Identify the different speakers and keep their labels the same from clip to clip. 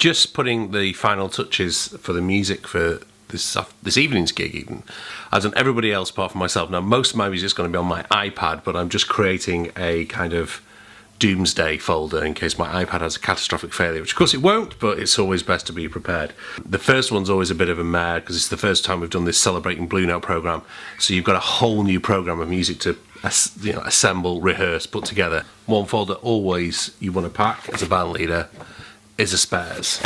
Speaker 1: just putting the final touches for the music for this evening's gig. Even I've done everybody else apart from myself. Now most of my music is going to be on my iPad, but I'm just creating a kind of doomsday folder in case my iPad has a catastrophic failure, which of course it won't, but it's always best to be prepared. The first one's always a bit of a mare because it's the first time we've done this Celebrating Blue Note program, so you've got a whole new program of music to assemble, rehearse, put together. One folder always you want to pack as a band leader is a spares.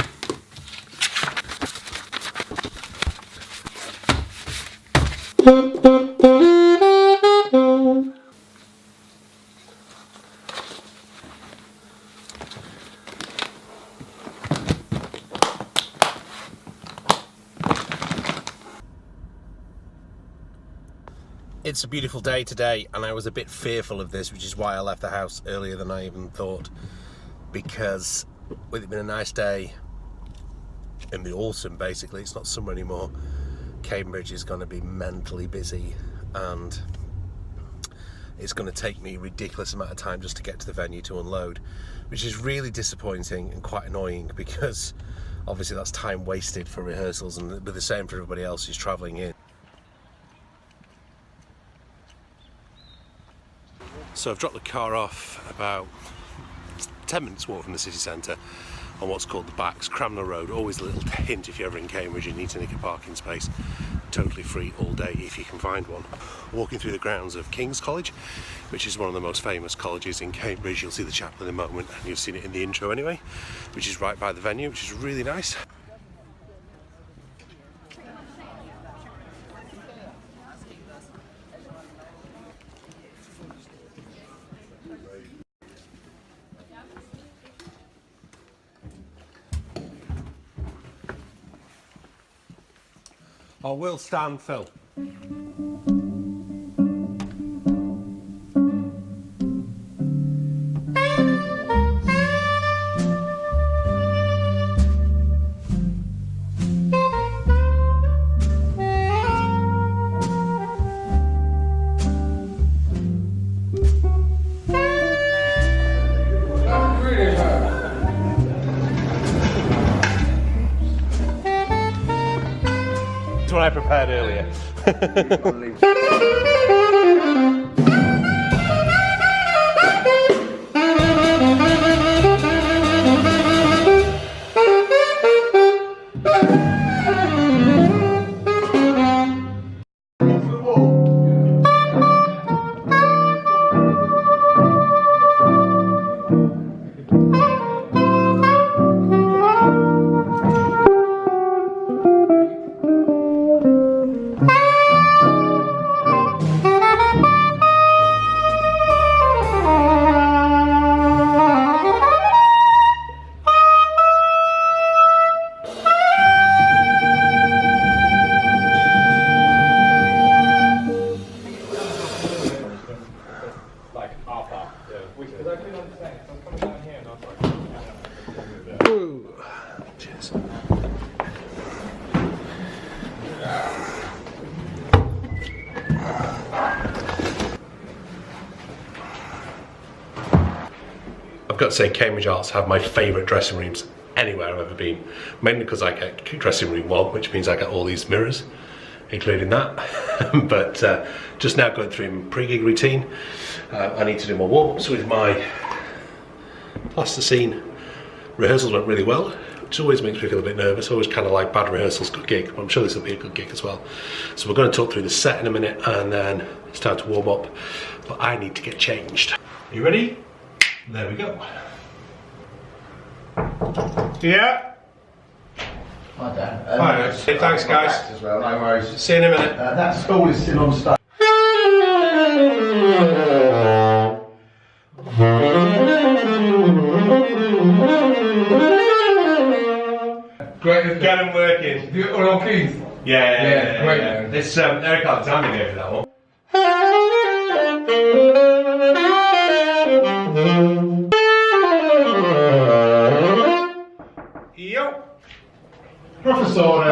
Speaker 1: It's a beautiful day today, and I was a bit fearful of this, which is why I left the house earlier than I even thought, because with it being a nice day in the autumn, basically, it's not summer anymore, Cambridge is going to be mentally busy, and it's going to take me a ridiculous amount of time just to get to the venue to unload, which is really disappointing and quite annoying, because obviously that's time wasted for rehearsals, and it'll be the same for everybody else who's travelling in. So I've dropped the car off about 10 minutes walk from the city centre on what's called the Backs, Cramner Road. Always a little hint if you're ever in Cambridge and need to nick a parking space. Totally free all day if you can find one. Walking through the grounds of King's College, which is one of the most famous colleges in Cambridge. You'll see the chapel in a moment, and you've seen it in the intro anyway, which is right by the venue, which is really nice. I will stand, Phil. What I prepared earlier. Cheers. I've got to say, Cambridge Arts have my favourite dressing rooms anywhere I've ever been. Mainly because I get dressing room 1, which means I get all these mirrors, including that. But just now going through my pre-gig routine, I need to do my warm-ups with my plasticine. Rehearsals went really well, which always makes me feel a bit nervous. I always kind of like bad rehearsals, good gig, but I'm sure this will be a good gig as well. So we're going to talk through the set in a minute, and then it's time to warm up, but I need to get changed. Are you ready? There we go. Yeah.
Speaker 2: Hi Dan.
Speaker 1: Hi, hey, thanks guys.
Speaker 2: As well, no worries.
Speaker 1: See you in a minute.
Speaker 2: That school is still on stage.
Speaker 1: Great. Get them working.
Speaker 2: All keys?
Speaker 1: Yeah,
Speaker 2: great.
Speaker 1: Yeah. This Eric Alexander gave me that one. Yo.
Speaker 2: Professor.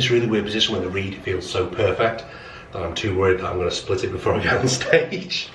Speaker 1: this really weird position where the reed feels so perfect that I'm too worried that I'm going to split it before I get on stage.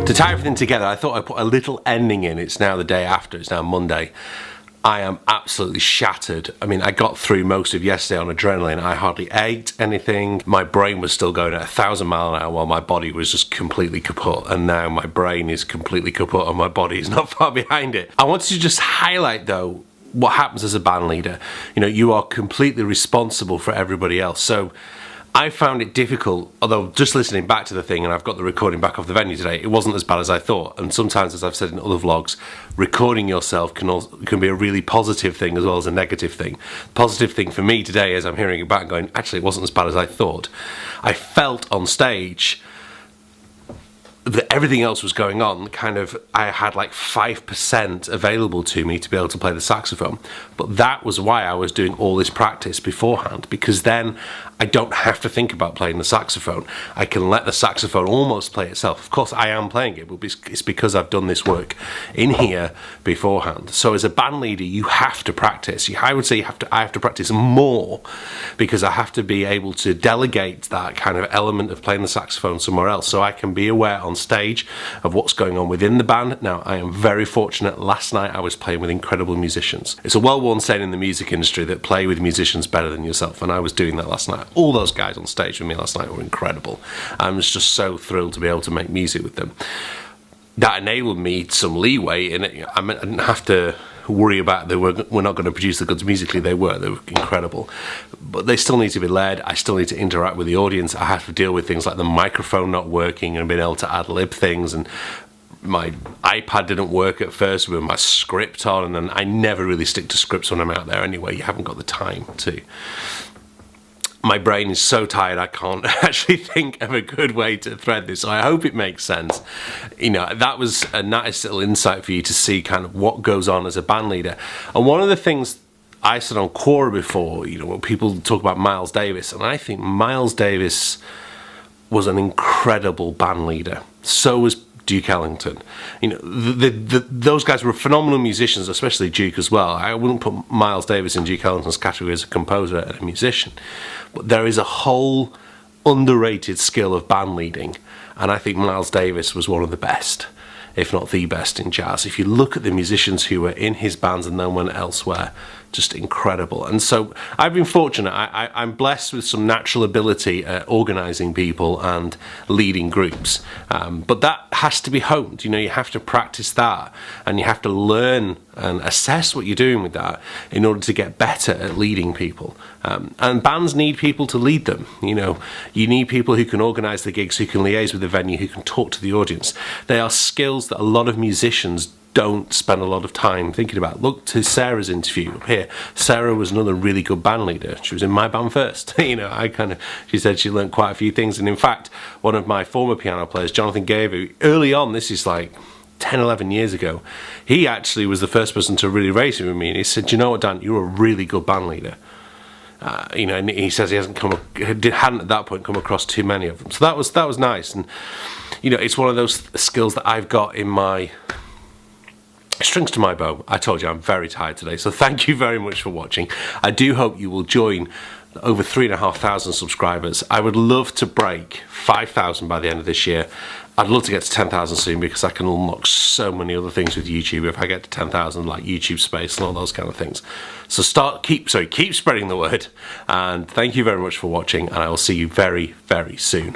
Speaker 1: To tie everything together, I thought I'd put a little ending in. It's now the day after, it's now Monday. I am absolutely shattered. I mean, I got through most of yesterday on adrenaline. I hardly ate anything. My brain was still going at 1,000 miles an hour while my body was just completely kaput. And now my brain is completely kaput and my body is not far behind it. I wanted to just highlight, though, what happens as a band leader. You know, you are completely responsible for everybody else. So I found it difficult, although just listening back to the thing, and I've got the recording back off the venue today, it wasn't as bad as I thought. And sometimes, as I've said in other vlogs, recording yourself can be a really positive thing as well as a negative thing. The positive thing for me today, as I'm hearing it back going, actually it wasn't as bad as I thought. I felt on stage that everything else was going on, kind of, I had like 5% available to me to be able to play the saxophone. But that was why I was doing all this practice beforehand, because then I don't have to think about playing the saxophone. I can let the saxophone almost play itself. Of course, I am playing it, but it's because I've done this work in here beforehand. So as a band leader, you have to practice. I would say I have to practice more, because I have to be able to delegate that kind of element of playing the saxophone somewhere else, so I can be aware on stage of what's going on within the band. Now, I am very fortunate. Last night I was playing with incredible musicians. It's a well-worn saying in the music industry that play with musicians better than yourself, and I was doing that last night. All those guys on stage with me last night were incredible. I was just so thrilled to be able to make music with them. That enabled me some leeway in it. I didn't have to worry about we're not going to produce the goods musically. They were incredible, but they still need to be led. I still need to interact with the audience. I have to deal with things like the microphone not working and being able to ad-lib things, and my iPad didn't work at first with my script on, and then I never really stick to scripts when I'm out there anyway. You haven't got the time to. My brain is so tired I can't actually think of a good way to thread this, so I hope it makes sense. You know, that was a nice little insight for you to see kind of what goes on as a band leader. And one of the things I said on Quora before, you know, when people talk about Miles Davis, and I think Miles Davis was an incredible band leader. So was Duke Ellington. You know, those guys were phenomenal musicians, especially Duke as well. I wouldn't put Miles Davis in Duke Ellington's category as a composer and a musician, but there is a whole underrated skill of band leading, and I think Miles Davis was one of the best, if not the best, in jazz. If you look at the musicians who were in his bands and then went elsewhere, just incredible. And so I've been fortunate. I'm blessed with some natural ability at organising people and leading groups, but that has to be honed. You know, you have to practice that, and you have to learn and assess what you're doing with that in order to get better at leading people. And bands need people to lead them. You know, you need people who can organise the gigs, who can liaise with the venue, who can talk to the audience. They are skills that a lot of musicians don't spend a lot of time thinking about. Look to Sarah's interview up here. Sarah was another really good band leader. She was in my band first. You know, she said she learned quite a few things. And in fact, one of my former piano players, Jonathan Gaver, early on, this is like 10, 11 years ago, he actually was the first person to really raise it with me. And he said, you know what, Dan, you're a really good band leader. You know, and he says he hadn't at that point come across too many of them. So that was nice. And, you know, it's one of those skills that I've got in my strings to my bow. I told you I'm very tired today, so thank you very much for watching. I do hope you will join over 3,500 subscribers. I would love to break 5,000 by the end of this year. I'd love to get to 10,000 soon, because I can unlock so many other things with YouTube if I get to 10,000, like YouTube space and all those kind of things. So keep spreading the word, and thank you very much for watching, and I will see you very, very soon.